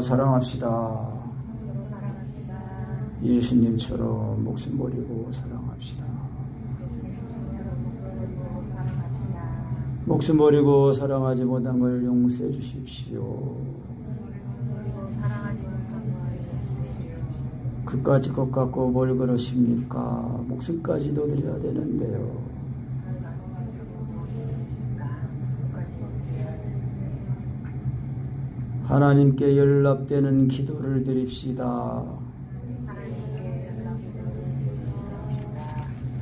사랑합시다. 예수님처럼 목숨 버리고 사랑합시다. 목숨 버리고 사랑하지 못한 걸 용서해 주십시오. 그까짓 것 갖고 뭘 그러십니까? 목숨까지도 드려야 되는데요. 하나님께 연락되는 기도를 드립시다.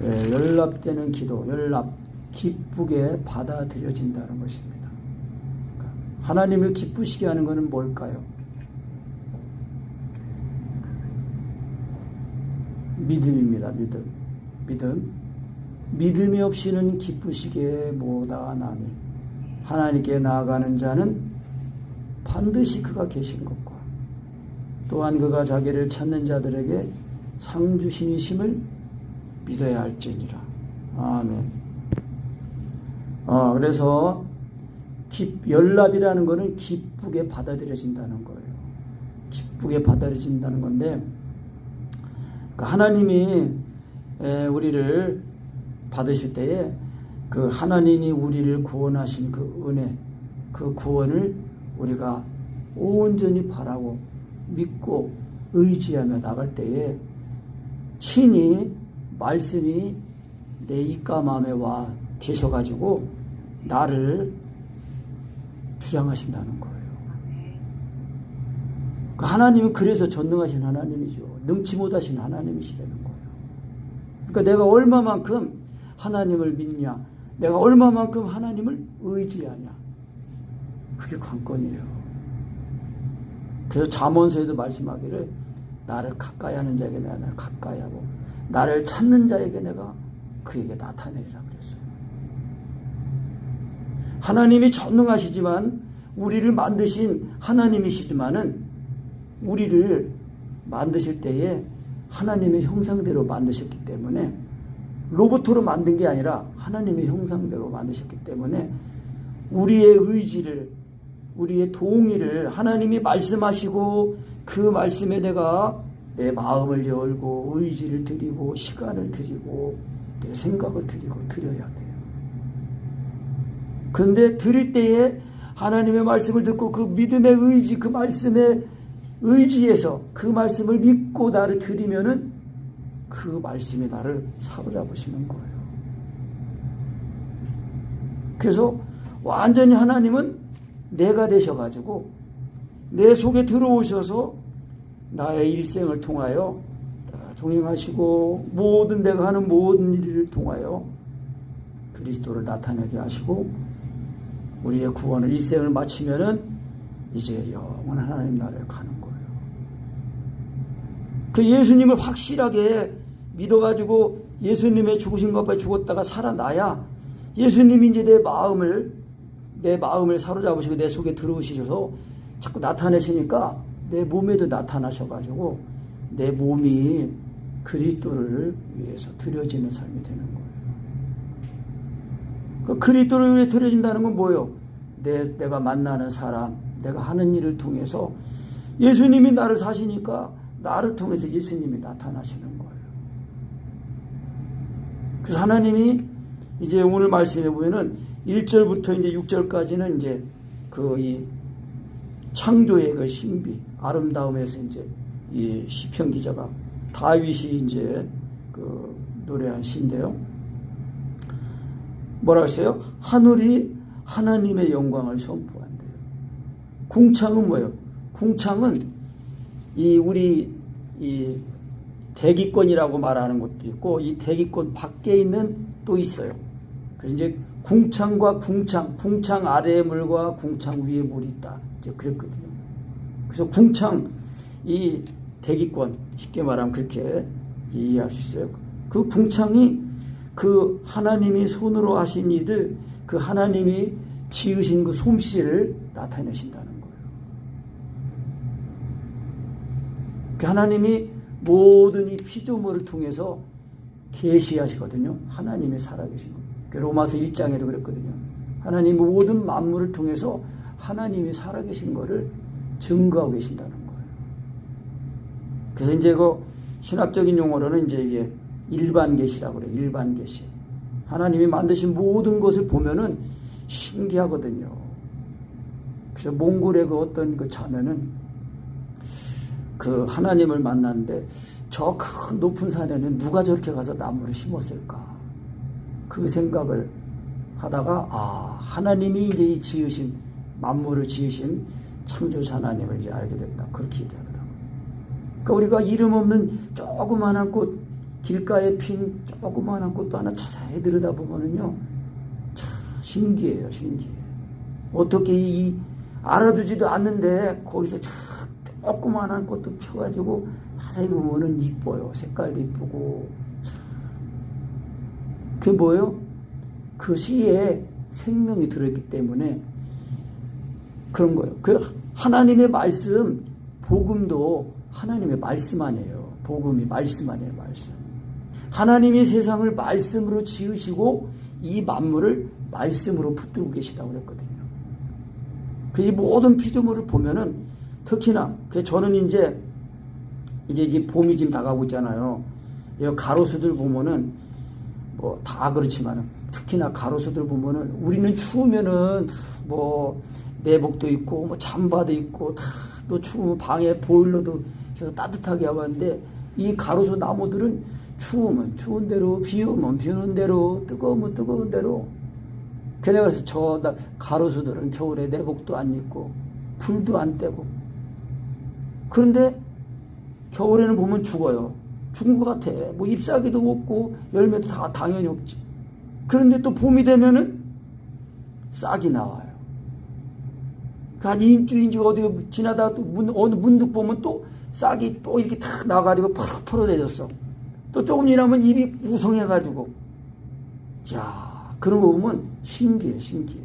네, 연락되는 기도, 기쁘게 받아들여진다는 것입니다. 하나님을 기쁘시게 하는 것은 뭘까요? 믿음입니다. 믿음이 없이는 기쁘시게 못하나니 하나님께 나아가는 자는 반드시 그가 계신 것과 또한 그가 자기를 찾는 자들에게 상 주신이심을 믿어야 할지니라. 아멘. 그래서 연락이라는 것은 기쁘게 받아들여진다는 거예요. 기쁘게 받아들여진다는 건데, 하나님이 우리를 받으실 때에 그 하나님이 우리를 구원하신 그 은혜, 그 구원을 우리가 온전히 바라고 믿고 의지하며 나갈 때에 친히 말씀이 내 입과 마음에 와 계셔가지고 나를 주장하신다는 거예요. 하나님은 그래서 전능하신 하나님이죠. 능치 못하신 하나님이시라는 거예요. 그러니까 내가 얼마만큼 하나님을 믿냐, 내가 얼마만큼 하나님을 의지하냐, 그게 관건이에요. 그래서 잠언서에도 말씀하기를 나를 가까이 하는 자에게 내가 나를 가까이 하고 나를 찾는 자에게 내가 그에게 나타내리라 그랬어요. 하나님이 전능하시지만 우리를 만드신 하나님이시지만은 우리를 만드실 때에 하나님의 형상대로 만드셨기 때문에 로봇으로 만든 게 아니라 하나님의 형상대로 만드셨기 때문에 우리의 의지를, 우리의 동의를 하나님이 말씀하시고 그 말씀에 내가 내 마음을 열고 의지를 드리고 시간을 드리고 내 생각을 드리고 드려야 돼요. 그런데 드릴 때에 하나님의 말씀을 듣고 그 믿음의 의지, 그 말씀의 의지에서 그 말씀을 믿고 나를 드리면은 그 말씀이 나를 사로잡으시는 거예요. 그래서 완전히 하나님은 내가 되셔가지고 내 속에 들어오셔서 나의 일생을 통하여 동행하시고 모든 내가 하는 모든 일을 통하여 그리스도를 나타내게 하시고 우리의 구원을 일생을 마치면은 이제 영원한 하나님 나라에 가는 거예요. 그 예수님을 확실하게 믿어가지고 예수님의 죽으신 것 앞에 죽었다가 살아나야 예수님이 이제 내 마음을 사로잡으시고 내 속에 들어오시셔서 자꾸 나타내시니까 내 몸에도 나타나셔가지고 내 몸이 그리스도를 위해서 드려지는 삶이 되는 거예요. 그 그리스도를 위해 드려진다는 건 뭐예요? 내가 만나는 사람, 내가 하는 일을 통해서 예수님이 나를 사시니까 나를 통해서 예수님이 나타나시는 거예요. 그래서 하나님이 이제 오늘 말씀해 보면은 1절부터 이제 6절까지는 이제 이 창조의 그 신비, 아름다움에서 이제 이 시편 기자가 다윗이 이제 그 노래한 시인데요. 뭐라고 했어요? 하늘이 하나님의 영광을 선포한대요. 궁창은 뭐예요? 궁창은 우리 대기권이라고 말하는 것도 있고 이 대기권 밖에 있는 또 있어요. 그래서 이제 궁창과 궁창 아래의 물과 궁창 위에 물이 있다. 이제 그랬거든요. 그래서 궁창, 이 대기권, 쉽게 말하면 그렇게 이해할 수 있어요. 그 궁창이 그 하나님이 손으로 하신 일을 그 하나님이 지으신 그 솜씨를 나타내신다는 거예요. 그 하나님이 모든 이 피조물을 통해서 계시하시거든요. 하나님이 살아계신 거. 로마서 1장에도 그랬거든요. 하나님 모든 만물을 통해서 하나님이 살아계신 거를 증거하고 계신다는 거예요. 그래서 이제 그 신학적인 용어로는 이제 이게 일반 계시라고 그래요. 일반 계시. 하나님이 만드신 모든 것을 보면은 신기하거든요. 그래서 몽골의 그 어떤 그 자매는 그 하나님을 만났는데 저 큰 높은 산에는 누가 저렇게 가서 나무를 심었을까? 그 생각을 하다가 하나님이 이제 지으신 만물을 지으신 창조자 하나님을 이제 알게 됐다. 그렇게 얘기하더라고요. 그러니까 우리가 이름 없는 조그마한 꽃, 길가에 핀 조그마한 꽃도 하나 자세히 들여다보면은요, 참 신기해요, 신기해. 어떻게 이 알아주지도 않는데 거기서 참 조그마한 꽃도 펴가지고 자세히 보면은 이뻐요. 색깔도 이쁘고. 참. 그게 뭐예요? 그 씨에 생명이 들어있기 때문에 그런 거예요. 그 하나님의 말씀, 복음도 하나님의 말씀 아니에요. 복음이 말씀 아니에요, 말씀. 하나님이 세상을 말씀으로 지으시고 이 만물을 말씀으로 붙들고 계시다고 그랬거든요. 그 모든 피조물을 보면은 특히나 저는 이제 봄이 지금 다가오고 있잖아요. 가로수들 보면은 뭐 다 그렇지만은 특히나 가로수들 보면은 우리는 추우면은 뭐 내복도 있고 뭐 잠바도 있고 다 또 추우면 방에 보일러도 해서 따뜻하게 하고 하는데 이 가로수 나무들은 추우면 추운 대로 비 오면 비 오는 대로 뜨거우면 뜨거운 대로 그래서 저 가로수들은 겨울에 내복도 안 입고 불도 안 떼고 그런데 겨울에는 보면 죽어요. 죽은 것 같아. 뭐 잎사귀도 없고 열매도 다 당연히 없지. 그런데 또 봄이 되면은 싹이 나와요. 한 인주 어디 지나다가 또 어느 문득 보면 또 싹이 또 이렇게 탁 나가지고 푸르 털어내졌어. 또 조금 지나면 잎이 무성해가지고. 야, 그런 거 보면 신기해, 신기해.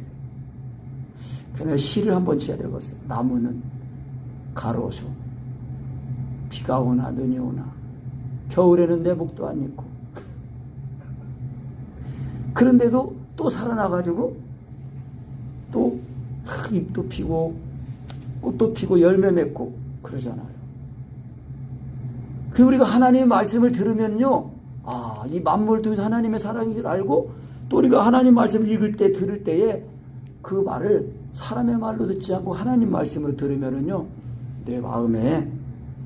그냥 시를 한번 지어야 되겠어요. 나무는 가로수. 비가 오나 눈이 오나. 겨울에는 내복도 안 입고. 그런데도 또 살아나가지고 또 잎도 피고 꽃도 피고 열매 맺고 그러잖아요. 그 우리가 하나님의 말씀을 들으면요, 이 만물을 통해서 하나님의 사랑을 알고 또 우리가 하나님 말씀을 읽을 때 들을 때에 그 말을 사람의 말로 듣지 않고 하나님 말씀으로 들으면은요, 내 마음에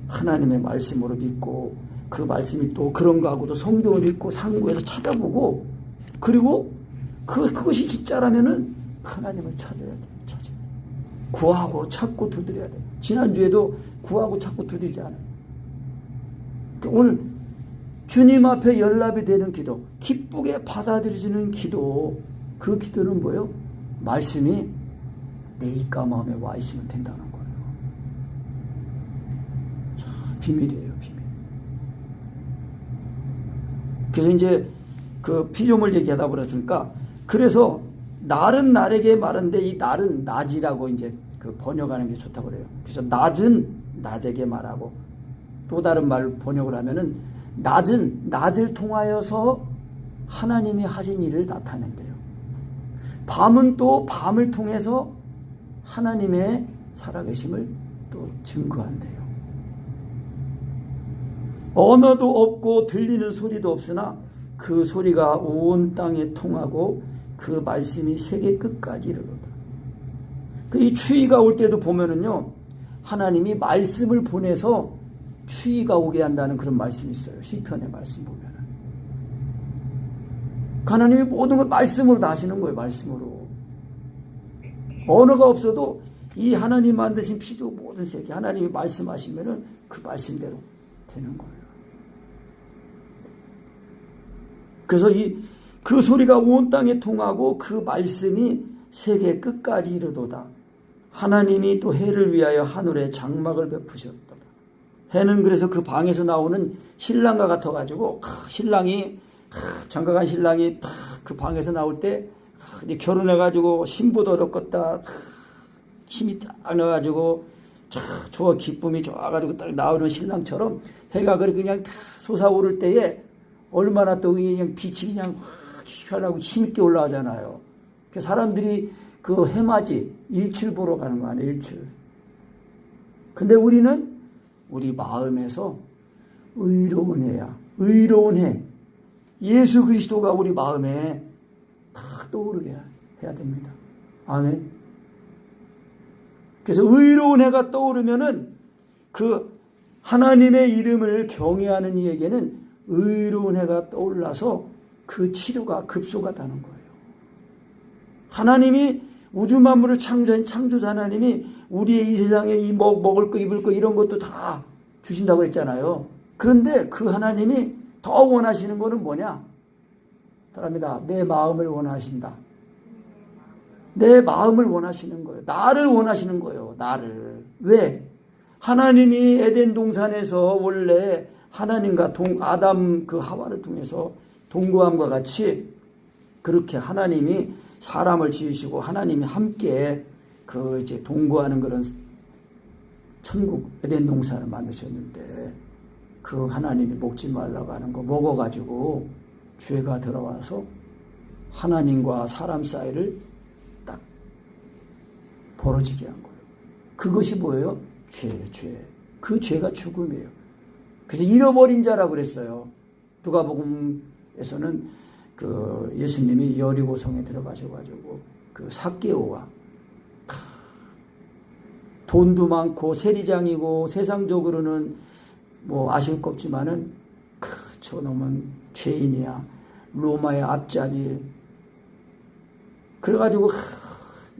하나님의 말씀으로 믿고 그 말씀이 또 그런가 하고도 성경을 읽고 상고해서 찾아보고 그리고 그것이 진짜라면은 하나님을 찾아야 돼. 구하고 찾고 두드려야 돼. 지난주에도 구하고 찾고 두드리지 않아요. 오늘 주님 앞에 연락이 되는 기도, 기쁘게 받아들여지는 기도, 그 기도는 뭐예요? 말씀이 내 입과 마음에 와 있으면 된다는 거예요. 비밀이에요, 비밀. 그래서 이제 그 피조물 얘기하다 보니까 그래서 날은 날에게 말하는데 이 날은 낮이라고 이제 그 번역하는 게 좋다고 그래요. 그래서 낮은 낮에게 말하고 또 다른 말 번역을 하면은 낮은 낮을 통하여서 하나님이 하신 일을 나타낸대요. 밤은 또 밤을 통해서 하나님의 살아계심을 또 증거한대요. 언어도 없고 들리는 소리도 없으나 그 소리가 온 땅에 통하고 그 말씀이 세계 끝까지 이르도다. 이 추위가 올 때도 보면은요, 하나님이 말씀을 보내서 추위가 오게 한다는 그런 말씀이 있어요. 시편의 말씀 보면은. 하나님이 모든 걸 말씀으로 다 하시는 거예요. 말씀으로. 언어가 없어도 이 하나님 만드신 피조 모든 세계 하나님이 말씀하시면은 그 말씀대로 되는 거예요. 그래서 그 소리가 온 땅에 통하고 그 말씀이 세계 끝까지 이르도다. 하나님이 또 해를 위하여 하늘에 장막을 베푸셨다. 해는 그래서 그 방에서 나오는 신랑과 같아가지고 신랑이 장가간 신랑이 그 방에서 나올 때 이제 결혼해가지고 신부도 얻었겠다. 힘이 딱 나가지고 좋아 기쁨이 좋아가지고 딱 나오는 신랑처럼 해가 그렇게 그냥 다 솟아오를 때에 얼마나 또 그냥 빛이 그냥 하라고 힘있게 올라가잖아요. 사람들이 그 해맞이 일출 보러 가는 거 아니에요, 일출. 근데 우리는 우리 마음에서 의로운 해야, 의로운 해, 예수 그리스도가 우리 마음에 딱 떠오르게 해야 됩니다. 아멘. 그래서 의로운 해가 떠오르면은 그 하나님의 이름을 경외하는 이에게는 의로운 해가 떠올라서 그 치료가 급속하다는 거예요. 하나님이 우주 만물을 창조한 창조자 하나님이 우리의 이 세상에 이 먹을 거 입을 거 이런 것도 다 주신다고 했잖아요. 그런데 그 하나님이 더 원하시는 거는 뭐냐? 사람이다. 내 마음을 원하신다. 내 마음을 원하시는 거예요. 나를 원하시는 거예요. 나를. 왜? 하나님이 에덴 동산에서 원래 하나님과 아담 그 하와를 통해서 동거함과 같이 그렇게 하나님이 사람을 지으시고 하나님이 함께 그 이제 동거하는 그런 천국 에덴 동산을 만드셨는데 그 하나님이 먹지 말라고 하는 거 먹어가지고 죄가 들어와서 하나님과 사람 사이를 딱 벌어지게 한 거예요. 그것이 뭐예요? 죄예요, 죄. 그 죄가 죽음이에요. 그래서 잃어버린 자라고 그랬어요. 누가복음에서는 그 예수님이 여리고성에 들어가셔가지고 그 삭개오가 돈도 많고 세리장이고 세상적으로는 뭐 아실 것 없지만은 저놈은 죄인이야. 로마의 앞잡이. 그래가지고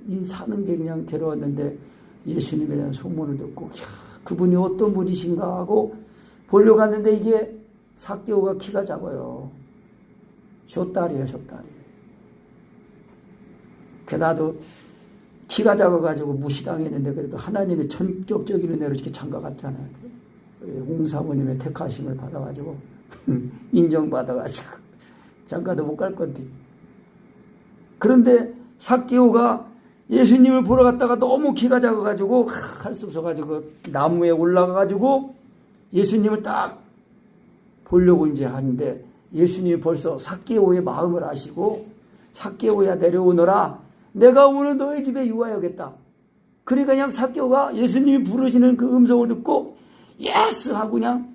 이 사는 게 그냥 괴로웠는데 예수님에 대한 소문을 듣고 그분이 어떤 분이신가 하고 보려고 갔는데 이게 삭개오가 키가 작아요. 숏다리예요, 숏다리. 나도 키가 작아가지고 무시당했는데 그래도 하나님의 전격적인 은혜로 이렇게 장가갔잖아요. 홍사모님의 택하심을 받아가지고 인정받아가지고 장가도 못 갈 건데. 그런데 삭개오가 예수님을 보러 갔다가 너무 키가 작아가지고 할 수 없어가지고 나무에 올라가가지고 예수님을 딱 보려고 이제 하는데 예수님이 벌써 삭개오의 마음을 아시고 삭개오야 내려오너라. 내가 오늘 너희 집에 유하여겠다. 그러니까 그냥 삭개오가 예수님이 부르시는 그 음성을 듣고 예스 하고 그냥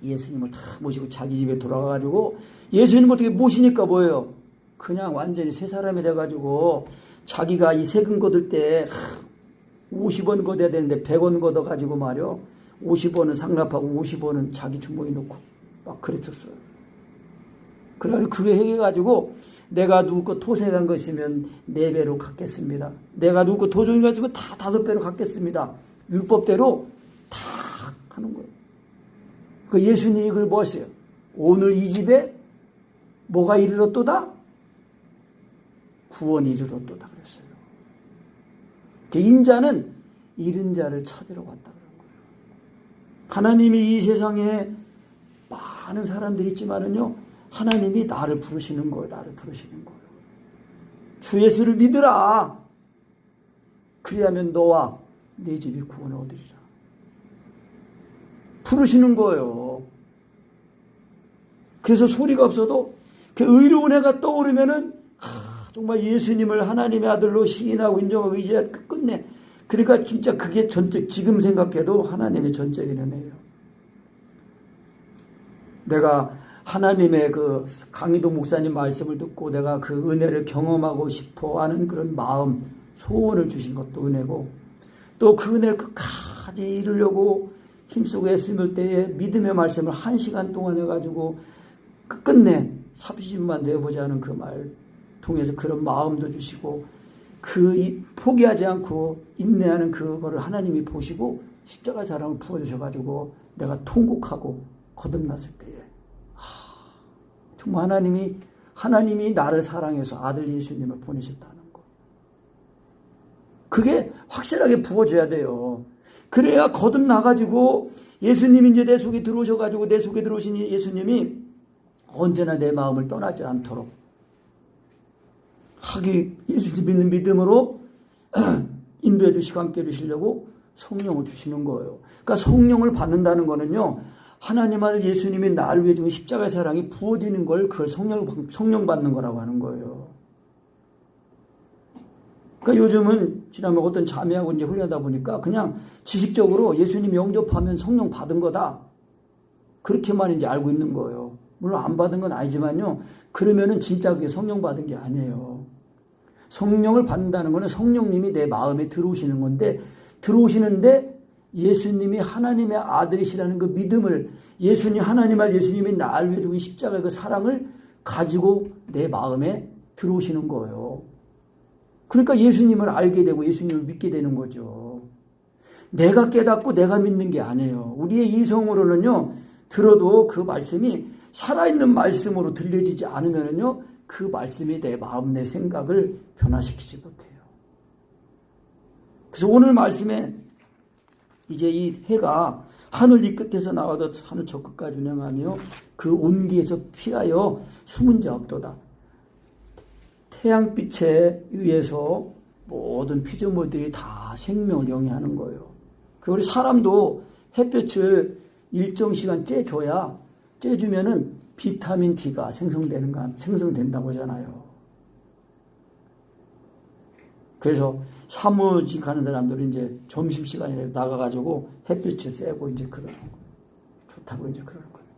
예수님을 다 모시고 자기 집에 돌아가가지고 예수님을 어떻게 모시니까 뭐예요? 그냥 완전히 새 사람이 돼가지고 자기가 이 세금 거둘 때 50원 걷어야 되는데 100원 걷어가지고 말이요. 50원은 상납하고 50원은 자기 주머니에 넣고 막 그랬었어요. 그래가지고 그게 해가지고 내가 누구 거 토색한 거 있으면 4배로 갚겠습니다. 내가 누구 거 도둑인 거 있으면 다 5배로 갚겠습니다. 율법대로 다 하는 거예요. 그 예수님이 그걸 뭐 하세요? 오늘 이 집에 뭐가 이르렀도다? 구원이 이르렀도다 그랬어요. 인자는 잃은 자를 찾으러 왔다 그런 거예요. 하나님이 이 세상에 많은 사람들이 있지만은요, 하나님이 나를 부르시는 거예요. 나를 부르시는 거예요. 주 예수를 믿으라. 그리하면 너와 네 집이 구원을 얻으리라. 부르시는 거예요. 그래서 소리가 없어도 그 의로운 해가 떠오르면은 정말 예수님을 하나님의 아들로 시인하고 인정하고 의지하고 끝내. 그러니까 진짜 그게 전적, 지금 생각해도 하나님의 전적인 은혜예요. 내가 하나님의 그 강희도 목사님 말씀을 듣고 내가 그 은혜를 경험하고 싶어 하는 그런 마음, 소원을 주신 것도 은혜고, 또 그 은혜를 끝까지 이루려고 힘쓰고 애쓰을 때에 믿음의 말씀을 1시간 동안 해가지고 끝내 30분만 내어보자는 그 말 통해서 그런 마음도 주시고, 포기하지 않고 인내하는 그거를 하나님이 보시고 십자가 사랑을 부어주셔가지고 내가 통곡하고 거듭났을 때에 정말 하나님이 나를 사랑해서 아들 예수님을 보내셨다는 거. 그게 확실하게 부어져야 돼요. 그래야 거듭나가지고 예수님이 이제 내 속에 들어오셔가지고 내 속에 들어오신 예수님이 언제나 내 마음을 떠나지 않도록 예수님 믿는 믿음으로 인도해 주시고 함께 해주시려고 성령을 주시는 거예요. 그러니까 성령을 받는다는 거는요, 하나님 아들 예수님이 나를 위해 주신 십자가의 사랑이 부어지는 걸 그걸 성령 받는 거라고 하는 거예요. 그러니까 요즘은 지난번 어떤 자매하고 이제 훈련하다 보니까 그냥 지식적으로 예수님 영접하면 성령 받은 거다. 그렇게만 이제 알고 있는 거예요. 물론 안 받은 건 아니지만요. 그러면은 진짜 그게 성령 받은 게 아니에요. 성령을 받는다는 거는 성령님이 내 마음에 들어오시는 건데, 들어오시는데 예수님이 하나님의 아들이시라는 그 믿음을, 하나님을 예수님이 나를 위해 주고 십자가의 그 사랑을 가지고 내 마음에 들어오시는 거예요. 그러니까 예수님을 알게 되고 예수님을 믿게 되는 거죠. 내가 깨닫고 내가 믿는 게 아니에요. 우리의 이성으로는요, 들어도 그 말씀이 살아있는 말씀으로 들려지지 않으면요, 그 말씀이 내 마음, 내 생각을 변화시키지 못해요. 그래서 오늘 말씀에 이제 이 해가 하늘 이 끝에서 나와도 하늘 저 끝까지 운행하며 그 온기에서 피하여 숨은 자 없도다. 태양빛에 의해서 모든 피조물들이 다 생명을 영위하는 거예요. 우리 사람도 햇볕을 일정 시간 쬐주면은 비타민 D가 생성된다고 하잖아요. 그래서 사무직 하는 사람들은 이제 점심시간에 나가가지고 햇빛을 쐬고 이제 그러는 거예요. 좋다고 이제 그러는 거예요.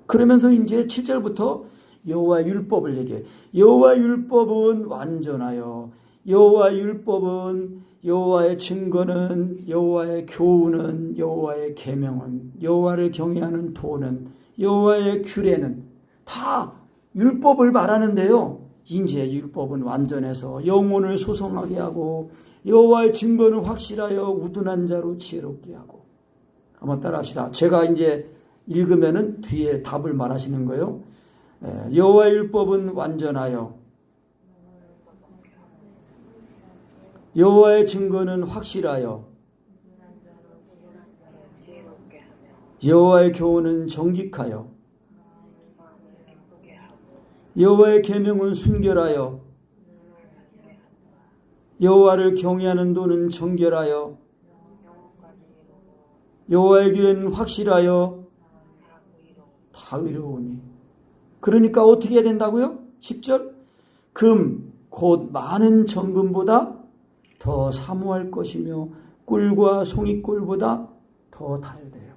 그러면서 이제 7절부터 여호와의 율법을 얘기해. 여호와의 율법은 완전하여, 여호와의 율법은, 여호와의 증거는, 여호와의 교훈은, 여호와의 계명은, 여호와를 경외하는 도는, 여호와의 규례는, 다 율법을 말하는데요. 이제 율법은 완전해서 영혼을 소성하게 하고, 여호와의 증거는 확실하여 우둔한 자로 지혜롭게 하고. 한번 따라합시다. 제가 이제 읽으면은 뒤에 답을 말하시는 거예요. 여호와의 율법은 완전하여, 여호와의 증거는 확실하여, 여호와의 교훈은 정직하여, 여호와의 계명은 순결하여, 여호와를 경외하는 도는 정결하여, 여호와의 길은 확실하여 다 의로우니. 그러니까 어떻게 해야 된다고요? 10절 금 곧 많은 정금보다 더 사모할 것이며 꿀과 송이꿀보다 더 달야 돼요.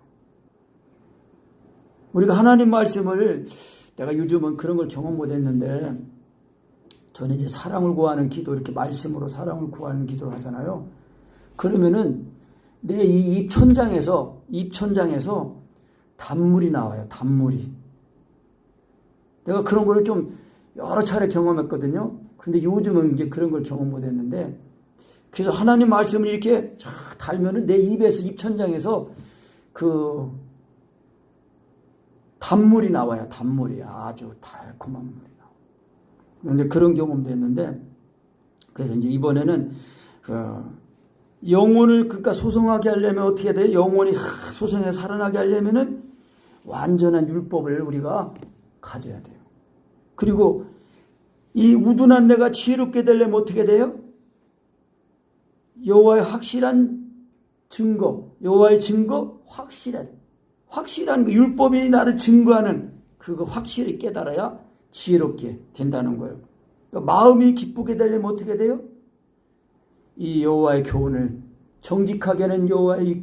우리가 하나님 말씀을, 내가 요즘은 그런 걸 경험 못했는데, 저는 이제 사랑을 구하는 기도, 이렇게 말씀으로 사랑을 구하는 기도를 하잖아요. 그러면은 내 이 입천장에서 단물이 나와요. 단물이. 내가 그런 걸 좀 여러 차례 경험했거든요. 근데 요즘은 이제 그런 걸 경험 못했는데, 그래서 하나님 말씀을 이렇게 달면은 내 입에서, 입천장에서 그 단물이 나와요. 단물이 아주 달콤한 물이 나와요. 그런데 그런 경험도 했는데, 그래서 이제 이번에는 영혼을 그러니까 소성하게 하려면 어떻게 돼요? 영혼이 소성해 살아나게 하려면은 완전한 율법을 우리가 가져야 돼요. 그리고 이 우둔한 내가 지혜롭게 되려면 어떻게 돼요? 여호와의 확실한 증거, 여호와의 증거, 확실한 그 율법이 나를 증거하는 그거 확실히 깨달아야 지혜롭게 된다는 거예요. 그러니까 마음이 기쁘게 되려면 어떻게 돼요? 이 여호와의 교훈을, 정직하게 하는 여호와의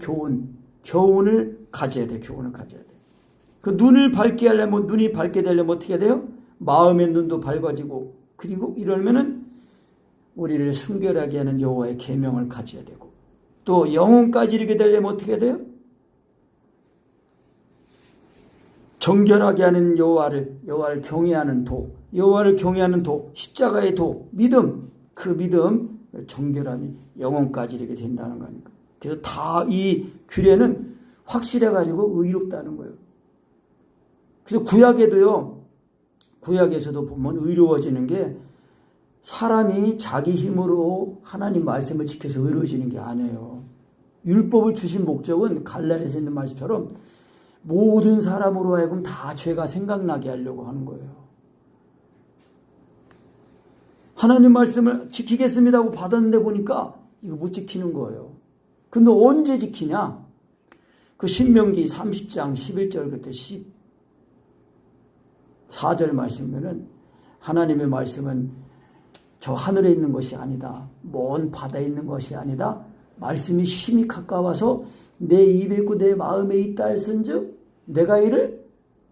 교훈을 가져야 돼. 교훈을 가져야 돼. 그 눈을 밝게 하려면, 눈이 밝게 되려면 어떻게 돼요? 마음의 눈도 밝아지고, 그리고 이러면은 우리를 순결하게 하는 여호와의 계명을 가져야 되고, 또 영혼까지 이르게 되려면 어떻게 돼요? 정결하게 하는 여호와를 경외하는 도, 여호와를 경외하는 도, 십자가의 도, 믿음, 그 믿음, 정결함이 영혼까지 이르게 된다는 거니까. 그래서 다 이 규례는 확실해가지고 의롭다는 거예요. 그래서 구약에서도 보면 의로워지는 게 사람이 자기 힘으로 하나님 말씀을 지켜서 의로워지는 게 아니에요. 율법을 주신 목적은 갈라디아서 있는 말씀처럼 모든 사람으로 하여금 다 죄가 생각나게 하려고 하는 거예요. 하나님 말씀을 지키겠습니다 하고 받았는데 보니까 이거 못 지키는 거예요. 근데 언제 지키냐? 그 신명기 30장 11절 그때 14절 말씀이면은 하나님의 말씀은 저 하늘에 있는 것이 아니다. 먼 바다에 있는 것이 아니다. 말씀이 심히 가까워서 내 입에 있고 내 마음에 있다 했은즉 내가 이를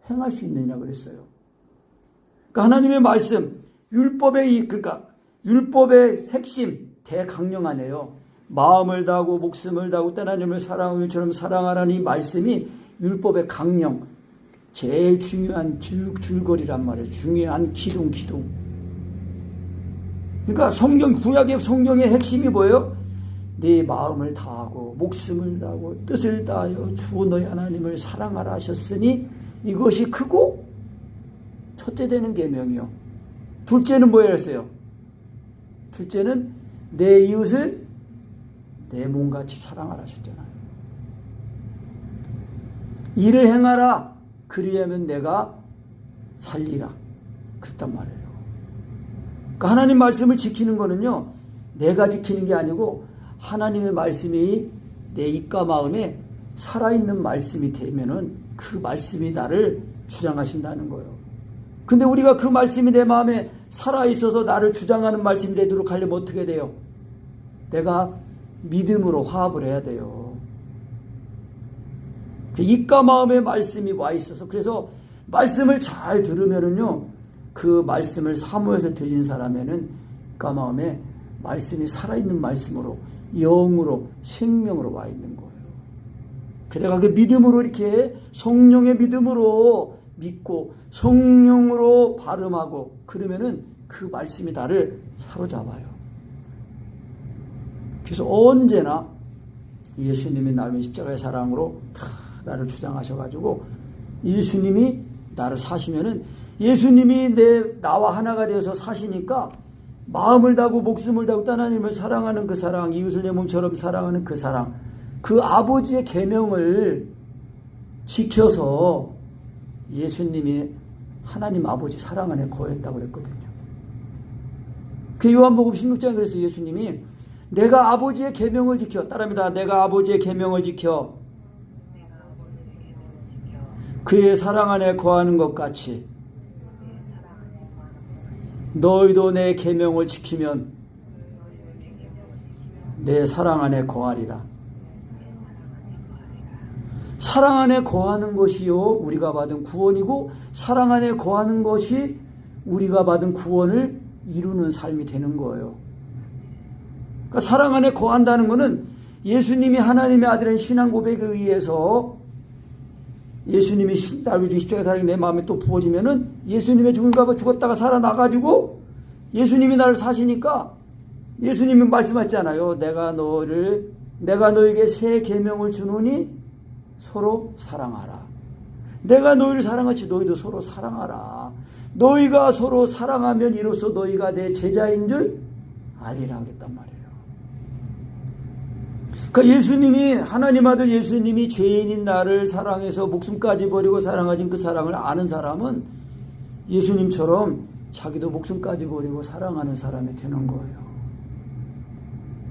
행할 수 있느니라 그랬어요. 그러니까 하나님의 말씀, 그러니까 율법의 핵심 대강령하네요. 마음을 다하고 목숨을 다하고 하나님을 사랑하는 것처럼 사랑하라는 이 말씀이 율법의 강령, 제일 중요한 줄거리란 말이에요. 중요한 기둥. 그러니까 구약의 성경의 핵심이 뭐예요? 네 마음을 다하고 목숨을 다하고 뜻을 다하여 주 너희 하나님을 사랑하라 하셨으니 이것이 크고 첫째 되는 계명이요. 둘째는 뭐예요 했어요? 둘째는 내 이웃을 내 몸같이 사랑하라 하셨잖아요. 이를 행하라. 그리하면 내가 살리라. 그랬단 말이에요. 그러니까 하나님 말씀을 지키는 거는요, 내가 지키는 게 아니고 하나님의 말씀이 내 입과 마음에 살아있는 말씀이 되면은 그 말씀이 나를 주장하신다는 거예요. 근데 우리가 그 말씀이 내 마음에 살아있어서 나를 주장하는 말씀이 되도록 하려면 어떻게 돼요? 내가 믿음으로 화합을 해야 돼요. 입과 마음에 말씀이 와 있어서, 그래서 말씀을 잘 들으면은요, 그 말씀을 사모해서 들린 사람에는 입과 마음에 말씀이 살아있는 말씀으로, 영으로, 생명으로 와 있는 거예요. 그래가 그 믿음으로 이렇게 성령의 믿음으로 믿고 성령으로 발음하고 그러면은 그 말씀이 나를 사로잡아요. 그래서 언제나 예수님이 나를 십자가의 사랑으로 다 나를 주장하셔가지고 예수님이 나를 사시면은 예수님이 나와 하나가 되어서 사시니까 마음을 다하고 목숨을 다하고 하나님을 사랑하는 그 사랑, 이웃을 내 몸처럼 사랑하는 그 사랑, 그 아버지의 계명을 지켜서 예수님이 하나님 아버지 사랑 안에 거했다고 그랬거든요. 그 요한복음 16장에 그래서 예수님이 내가 아버지의 계명을 지켜, 따라합니다. 내가 아버지의 계명을 지켜 그의 사랑 안에 거하는 것 같이 너희도 내 계명을 지키면 내 사랑 안에 거하리라. 사랑 안에 거하는 것이요 우리가 받은 구원이고, 사랑 안에 거하는 것이 우리가 받은 구원을 이루는 삶이 되는 거예요. 그러니까 사랑 안에 거한다는 것은 예수님이 하나님의 아들인 신앙 고백에 의해서 예수님이 나를 위해 십자가에 사랑이 내 마음에 또 부어지면은 예수님의 죽음과 죽었다가 살아나가지고 예수님이 나를 사시니까 예수님이 말씀하셨잖아요. 내가 너에게 새 계명을 주노니 서로 사랑하라. 내가 너희를 사랑하지 너희도 서로 사랑하라. 너희가 서로 사랑하면 이로써 너희가 내 제자인 줄 알리라 그랬단 말이에요. 그러니까 예수님이, 하나님 아들 예수님이 죄인인 나를 사랑해서 목숨까지 버리고 사랑하신 그 사랑을 아는 사람은 예수님처럼 자기도 목숨까지 버리고 사랑하는 사람이 되는 거예요.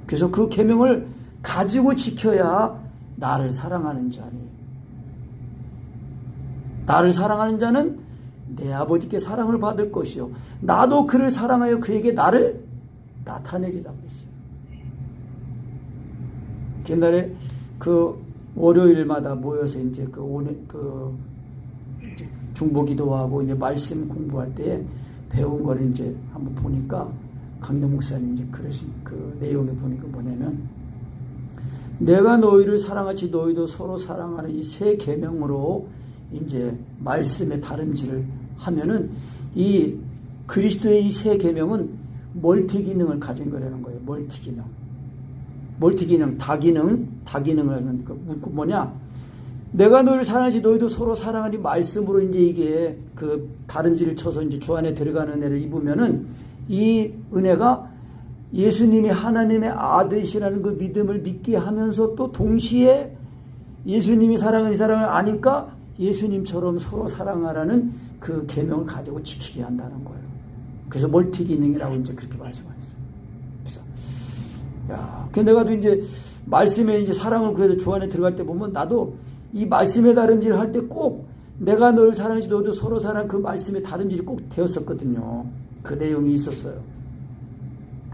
그래서 그 계명을 가지고 지켜야 나를 사랑하는 자니, 나를 사랑하는 자는 내 아버지께 사랑을 받을 것이요 나도 그를 사랑하여 그에게 나를 나타내리라고 했어요. 옛날에 그 월요일마다 모여서 이제 이제 중보기도하고 이제 말씀 공부할 때 배운 거를 이제 한번 보니까 강동 목사님 이제 그러신 그 내용에 보니까 뭐냐면, 내가 너희를 사랑하지 너희도 서로 사랑하는 이 새 계명으로 이제 말씀의 다름질을 하면은 이 그리스도의 이 새 계명은 멀티 기능을 가진 거라는 거예요. 멀티 기능, 다기능을 하는 그 뭐냐? 내가 너희를 사랑하지 너희도 서로 사랑하니 말씀으로 이제 이게 그 다름질을 쳐서 이제 주 안에 들어가는 은혜를 입으면은 이 은혜가 예수님이 하나님의 아들이시라는 그 믿음을 믿게 하면서 또 동시에 예수님이 사랑하는 이 사랑을 아니까 예수님처럼 서로 사랑하라는 그 계명을 가지고 지키게 한다는 거예요. 그래서 멀티 기능이라고 이제 그렇게 말씀하셨어요. 그래서 내가 또 이제 말씀에 이제 사랑을 구해서 주 안에 들어갈 때 보면 나도 이 말씀의 다름질을 할 때 꼭 내가 너를 사랑하지 너도 서로 사랑 그 말씀의 다름질이 꼭 되었었거든요. 그 내용이 있었어요.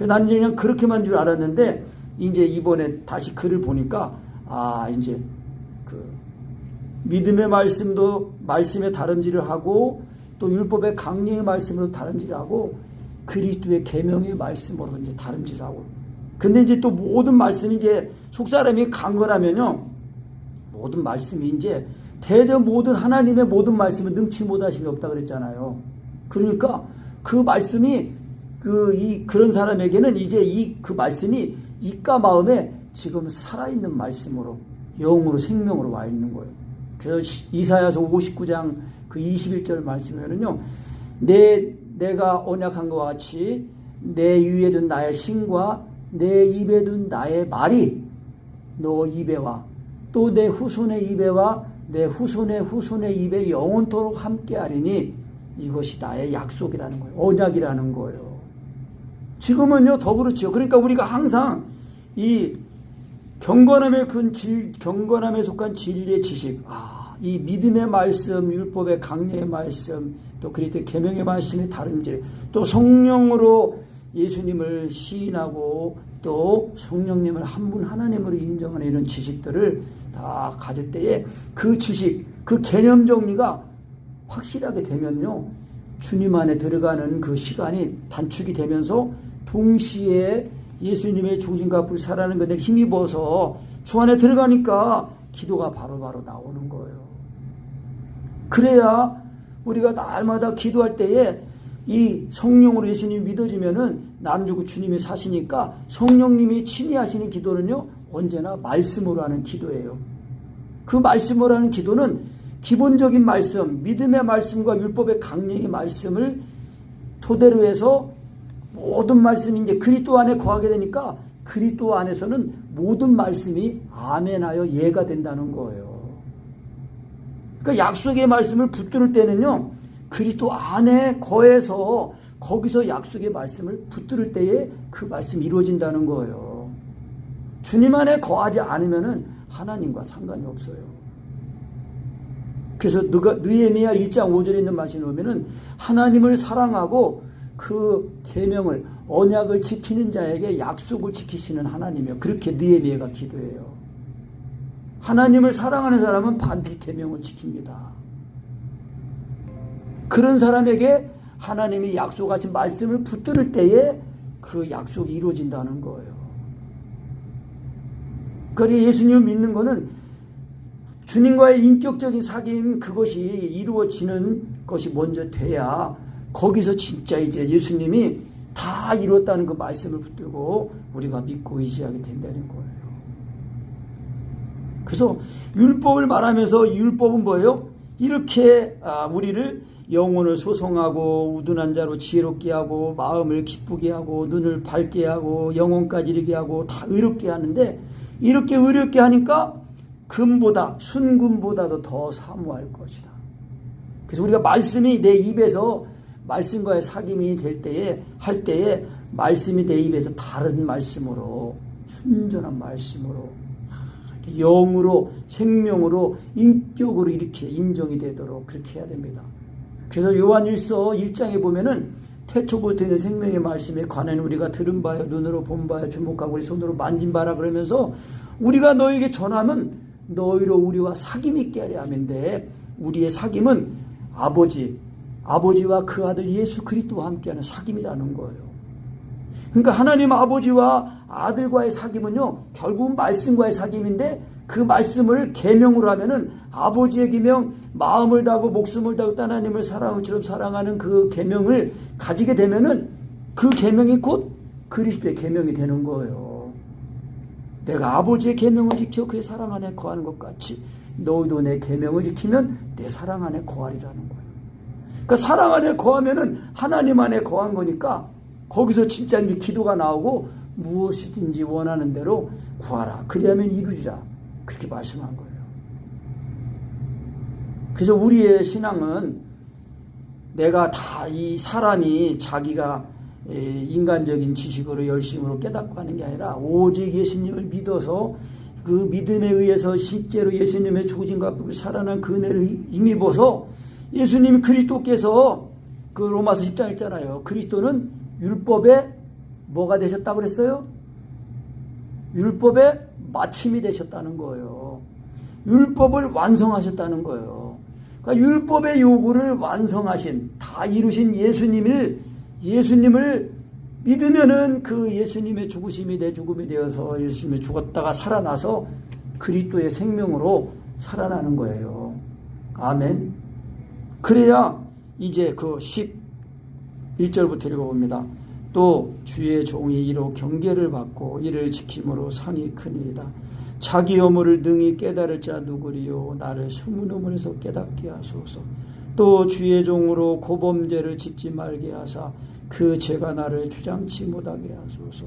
나는 그냥 그렇게만 줄 알았는데 이제 이번에 다시 글을 보니까 이제 그 믿음의 말씀도 말씀의 다름질을 하고 또 율법의 강령의 말씀으로 다름질을 하고 그리스도의 계명의 말씀으로 이제 다름질을 하고. 근데 이제 또 모든 말씀이 이제 속사람이 강건하면요, 모든 말씀이 이제 대저 모든 하나님의 모든 말씀을 능치 못하심이 없다 그랬잖아요. 그러니까 그 말씀이 그런 사람에게는 이제 그 말씀이 이가 마음에 지금 살아있는 말씀으로 영으로 생명으로 와 있는 거예요. 그래서 이사야서 59장 그 21절 말씀에는요, 내가 언약한 것과 같이 내 위에 둔 나의 신과 내 입에 둔 나의 말이 너 입에와 또 내 후손의 입에와 내 후손의 후손의 입에 영원토록 함께하리니 이것이 나의 약속이라는 거예요. 언약이라는 거예요. 지금은요 더 그렇죠. 그러니까 우리가 항상 이 경건함에 속한 진리의 지식, 이 믿음의 말씀, 율법의 강령의 말씀, 또 그리스도의 계명의 말씀의 다름질, 또 성령으로 예수님을 시인하고 또 성령님을 한 분 하나님으로 인정하는 이런 지식들을 다 가질 때에 그 지식, 그 개념 정리가 확실하게 되면요, 주님 안에 들어가는 그 시간이 단축이 되면서 동시에 예수님의 중심과 불사라는 것에 힘입어서 주 안에 들어가니까 기도가 바로바로 나오는 거예요. 그래야 우리가 날마다 기도할 때에 이 성령으로 예수님이 믿어지면은 나는 주고 주님이 사시니까 성령님이 친히 하시는 기도는요, 언제나 말씀으로 하는 기도예요. 그 말씀으로 하는 기도는 기본적인 말씀, 믿음의 말씀과 율법의 강령의 말씀을 토대로 해서 모든 말씀이 이제 그리스도 안에 거하게 되니까 그리스도 안에서는 모든 말씀이 아멘하여 예가 된다는 거예요. 그러니까 약속의 말씀을 붙들 때는요, 그리스도 안에 거해서 거기서 약속의 말씀을 붙들 때에 그 말씀이 이루어진다는 거예요. 주님 안에 거하지 않으면은 하나님과 상관이 없어요. 그래서 느헤미야 1장 5절에 있는 말씀을 보면은 하나님을 사랑하고 그 계명을 언약을 지키는 자에게 약속을 지키시는 하나님이요. 그렇게 느헤미야가 기도해요. 하나님을 사랑하는 사람은 반드시 계명을 지킵니다. 그런 사람에게 하나님이 약속하신 말씀을 붙들 때에 그 약속이 이루어진다는 거예요. 그러니 예수님을 믿는 것은 주님과의 인격적인 사귐, 그것이 이루어지는 것이 먼저 돼야 거기서 진짜 이제 예수님이 다 이뤘다는 그 말씀을 붙들고 우리가 믿고 의지하게 된다는 거예요. 그래서 율법을 말하면서 율법은 뭐예요? 이렇게 우리를 영혼을 소송하고 우둔한 자로 지혜롭게 하고 마음을 기쁘게 하고 눈을 밝게 하고 영혼까지 이르게 하고 다 의롭게 하는데, 이렇게 의롭게 하니까 금보다 순금보다도 더 사모할 것이다. 그래서 우리가 말씀이 내 입에서 말씀과의 사귐이 될 때에 할 때에 말씀이 내 입에서 다른 말씀으로 순전한 말씀으로 영으로 생명으로 인격으로 이렇게 인정이 되도록 그렇게 해야 됩니다. 그래서 요한 1장에 보면은 태초부터 있는 생명의 말씀에 관한 우리가 들은 바요 눈으로 본 바요 주목하고 우리 손으로 만진 바라 그러면서 우리가 너에게 전하면 너희로 우리와 사귐 있게 하려 함인데, 우리의 사귐은 아버지와 그 아들 예수 그리스도와 함께하는 사귐이라는 거예요. 그러니까 하나님 아버지와 아들과의 사귐은요, 결국은 말씀과의 사귐인데, 그 말씀을 계명으로 하면은 아버지의 계명, 마음을 다하고 목숨을 다하고 하나님을 사랑처럼 사랑하는 그 계명을 가지게 되면은 그 계명이 곧 그리스도의 계명이 되는 거예요. 내가 아버지의 계명을 지켜 그의 사랑 안에 거하는 것 같이 너희도 내 계명을 지키면 내 사랑 안에 거하리라는 거예요. 그러니까 사랑 안에 거하면은 하나님 안에 거한 거니까 거기서 진짜 이제 기도가 나오고 무엇이든지 원하는 대로 구하라. 그리하면 이루리라. 그렇게 말씀한 거예요. 그래서 우리의 신앙은 내가 다 이 사람이 자기가 인간적인 지식으로 열심으로 깨닫고 하는 게 아니라 오직 예수님을 믿어서 그 믿음에 의해서 실제로 예수님의 조진과 살아난 그 은혜를 힘입어서 예수님 그리스도께서 그 로마서 10장 있잖아요. 그리스도는 율법의 뭐가 되셨다고 그랬어요? 율법의 마침이 되셨다는 거예요. 율법을 완성하셨다는 거예요. 그러니까 율법의 요구를 완성하신, 다 이루신 예수님을 믿으면은 그 예수님의 죽으심이 내 죽음이 되어서 예수님이 죽었다가 살아나서 그리스도의 생명으로 살아나는 거예요. 아멘. 그래야 이제 그 11절부터 읽어봅니다. 또 주의 종이 이로 경계를 받고 이를 지킴으로 상이 크니이다. 자기 허물을 능히 깨달을 자 누구리요. 나를 숨은 허물에서 깨닫게 하소서. 또 주의 종으로 고범죄를 짓지 말게 하사 그 죄가 나를 주장치 못하게 하소서.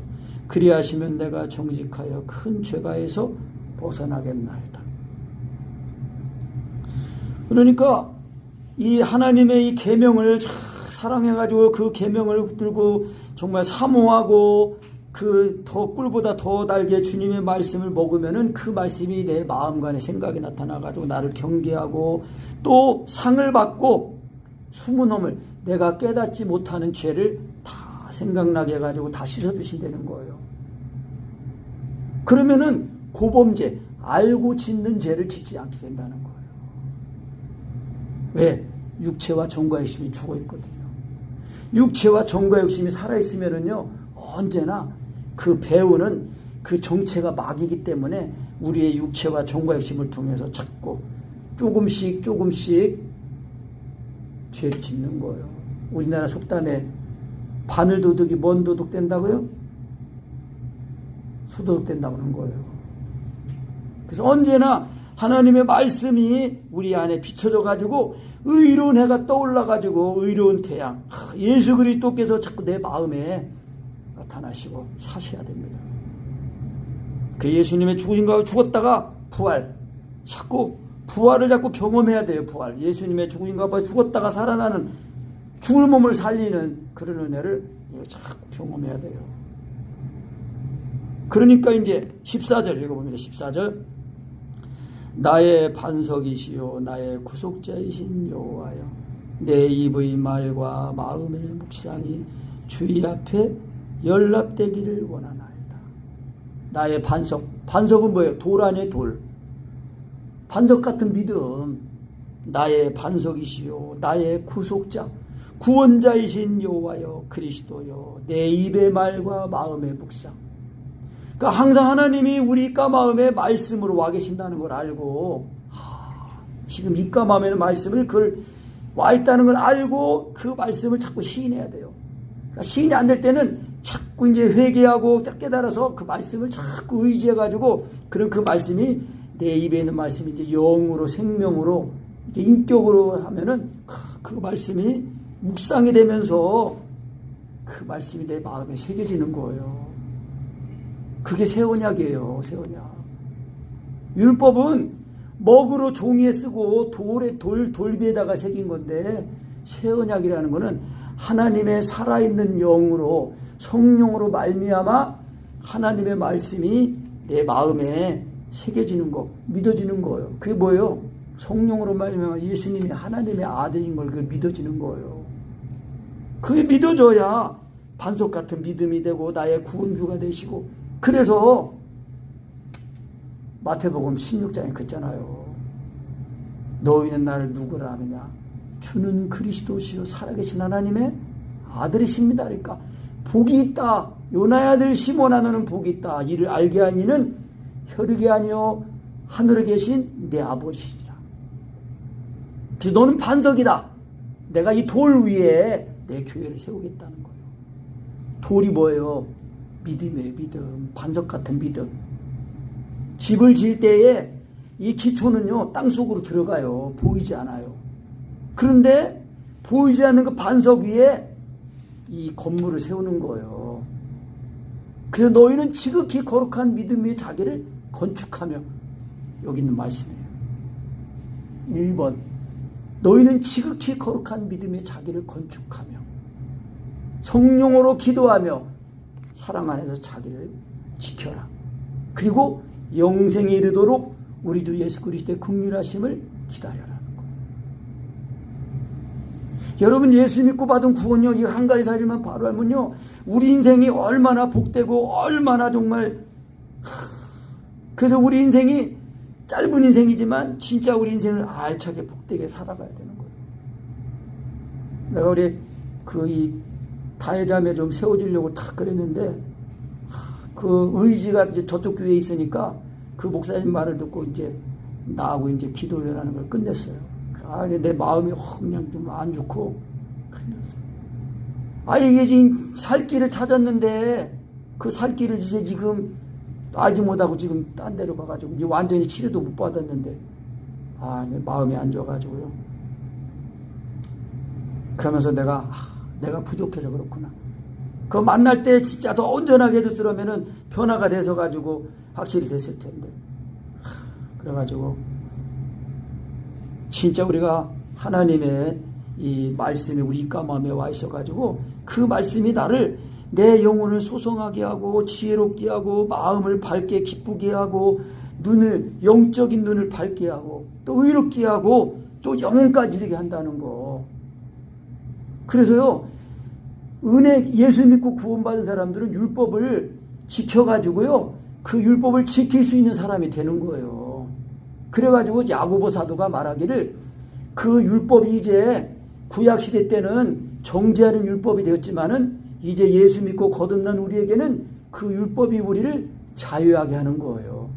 그리하시면 내가 정직하여 큰 죄가에서 벗어나겠나이다. 그러니까 이 하나님의 이 계명을 사랑해가지고 그 계명을 붙들고 정말 사모하고 그 더 꿀보다 더 달게 주님의 말씀을 먹으면은 그 말씀이 내 마음과 내 생각에 나타나가지고 나를 경계하고 또 상을 받고 숨은 허물, 내가 깨닫지 못하는 죄를 다 생각나게 해가지고 다 씻어주신다는 거예요. 그러면은 고범죄, 알고 짓는 죄를 짓지 않게 된다는 거예요. 왜? 육체와 정과 욕심이 죽어 있거든요. 육체와 정과 욕심이 살아있으면은요, 언제나 그 배우는 그 정체가 막이기 때문에 우리의 육체와 정과 욕심을 통해서 자꾸 조금씩 죄를 짓는 거예요. 우리나라 속담에 바늘 도둑이 뭔 도둑 된다고요? 수도둑 된다고 하는 거예요. 그래서 언제나 하나님의 말씀이 우리 안에 비춰져 가지고 의로운 해가 떠올라 가지고 의로운 태양, 예수 그리스도께서 자꾸 내 마음에 나타나시고 사셔야 됩니다. 그 예수님의 죽으신가 죽었다가 부활, 자꾸 부활을 자꾸 경험해야 돼요. 부활, 예수님의 죽으신가 봐 죽었다가 살아나는 죽을 몸을 살리는 그런 은혜를 자꾸 경험해야 돼요. 그러니까 이제 14절 읽어봅니다. 14절 나의 반석이시요 나의 구속자이신 여호와여 내 입의 말과 마음의 묵상이 주의 앞에 연락되기를 원하나이다. 나의 반석, 반석은 뭐예요? 돌 안에 돌, 반석 같은 믿음. 나의 반석이시요 나의 구속자, 구원자이신 여호와여 그리스도여 내 입의 말과 마음의 묵상. 그러니까 항상 하나님이 우리 입과 마음에 말씀으로 와 계신다는 걸 알고, 지금 입과 마음에는 말씀을 그걸 와 있다는 걸 알고 그 말씀을 자꾸 시인해야 돼요. 그러니까 시인이 안 될 때는 자꾸 이제 회개하고 깨달아서 그 말씀을 자꾸 의지해가지고, 그런 그 말씀이 내 입에 있는 말씀이 이제 영으로 생명으로 이제 인격으로 하면은 그 말씀이 묵상이 되면서 그 말씀이 내 마음에 새겨지는 거예요. 그게 새 언약이에요. 새 언약. 율법은 먹으로 종이에 쓰고 돌비에다가 새긴 건데, 새 언약이라는 거는 하나님의 살아있는 영으로 성령으로 말미암아 하나님의 말씀이 내 마음에 새겨지는 거, 믿어지는 거예요. 그게 뭐예요? 성령으로 말미암아 예수님이 하나님의 아들인 걸 그걸 믿어지는 거예요. 그게 믿어져야 반석 같은 믿음이 되고 나의 구원주가 되시고. 그래서 마태복음 16장에 그랬잖아요. 너희는 나를 누구라 하느냐? 주는 그리스도시요 살아계신 하나님의 아들이십니다. 그러니까 복이 있다. 요나의 아들 시몬아 너는 복이 있다. 이를 알게 한 이는 혈육이 아니요 하늘에 계신 내 아버지시라. 그래서 너는 반석이다. 내가 이 돌 위에 내 교회를 세우겠다는 거예요. 돌이 뭐예요? 믿음이에요. 믿음. 반석 같은 믿음. 집을 지을 때에 이 기초는요 땅속으로 들어가요. 보이지 않아요. 그런데 보이지 않는 그 반석 위에 이 건물을 세우는 거예요. 그래서 너희는 지극히 거룩한 믿음 위에 자기를 건축하며, 여기 있는 말씀이에요. 1번 너희는 지극히 거룩한 믿음 위에 자기를 건축하며 성령으로 기도하며 사랑 안에서 자기를 지켜라. 그리고 영생에 이르도록 우리 주 예수 그리스도의 긍휼하심을 기다려라는 거예요. 여러분 예수 믿고 받은 구원요, 이 한 가지 사실만 바로 알면요, 우리 인생이 얼마나 복되고 얼마나 정말, 그래서 우리 인생이 짧은 인생이지만 진짜 우리 인생을 알차게 복되게 살아가야 되는 거예요. 내가 우리 이 다혜자매 좀 세워주려고 탁 그랬는데, 그 의지가 이제 저쪽 교회에 있으니까 그 목사님 말을 듣고 이제 나하고 이제 기도를 하는 걸 끝냈어요. 내 마음이 그냥 좀 안 좋고, 이게 지금 살 길을 찾았는데 그 살 길을 이제 지금 알지 못하고 지금 딴 데로 가가지고 이제 완전히 치료도 못 받았는데, 내 마음이 안 좋아가지고요. 그러면서 내가 부족해서 그렇구나. 그 만날 때 진짜 더 온전하게 해줬으면은 변화가 돼서 가지고 확실히 됐을 텐데. 그래가지고 진짜 우리가 하나님의 이 말씀이 우리 입가 마음에 와 있어가지고 그 말씀이 나를 내 영혼을 소성하게 하고 지혜롭게 하고 마음을 밝게 기쁘게 하고 영적인 눈을 밝게 하고 또 의롭게 하고 또 영혼까지 이르게 한다는 거. 그래서요, 예수 믿고 구원받은 사람들은 율법을 지켜가지고요, 그 율법을 지킬 수 있는 사람이 되는 거예요. 그래가지고 야고보 사도가 말하기를, 그 율법이 이제 구약시대 때는 정죄하는 율법이 되었지만은 이제 예수 믿고 거듭난 우리에게는 그 율법이 우리를 자유하게 하는 거예요.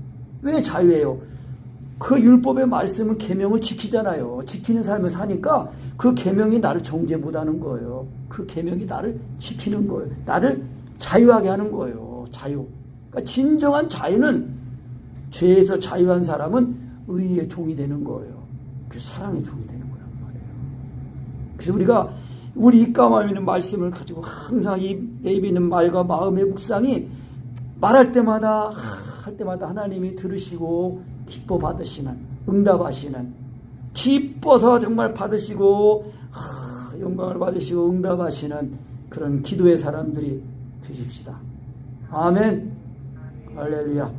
왜 자유해요? 그 율법의 말씀을 계명을 지키잖아요. 지키는 삶을 사니까 그 계명이 나를 정죄 못하는 거예요. 그 계명이 나를 지키는 거예요. 나를 자유하게 하는 거예요. 자유. 그러니까 진정한 자유는, 죄에서 자유한 사람은 의의 종이 되는 거예요. 그 사랑의 종이 되는 거란 말이에요. 그래서 우리가 우리 입가 마음에 있는 말씀을 가지고 항상 이 내 입에 있는 말과 마음의 묵상이 말할 때마다 할 때마다 하나님이 들으시고 기뻐 받으시는, 응답하시는, 기뻐서 정말 받으시고 영광을 받으시고 응답하시는 그런 기도의 사람들이 되십시다. 아멘. 할렐루야.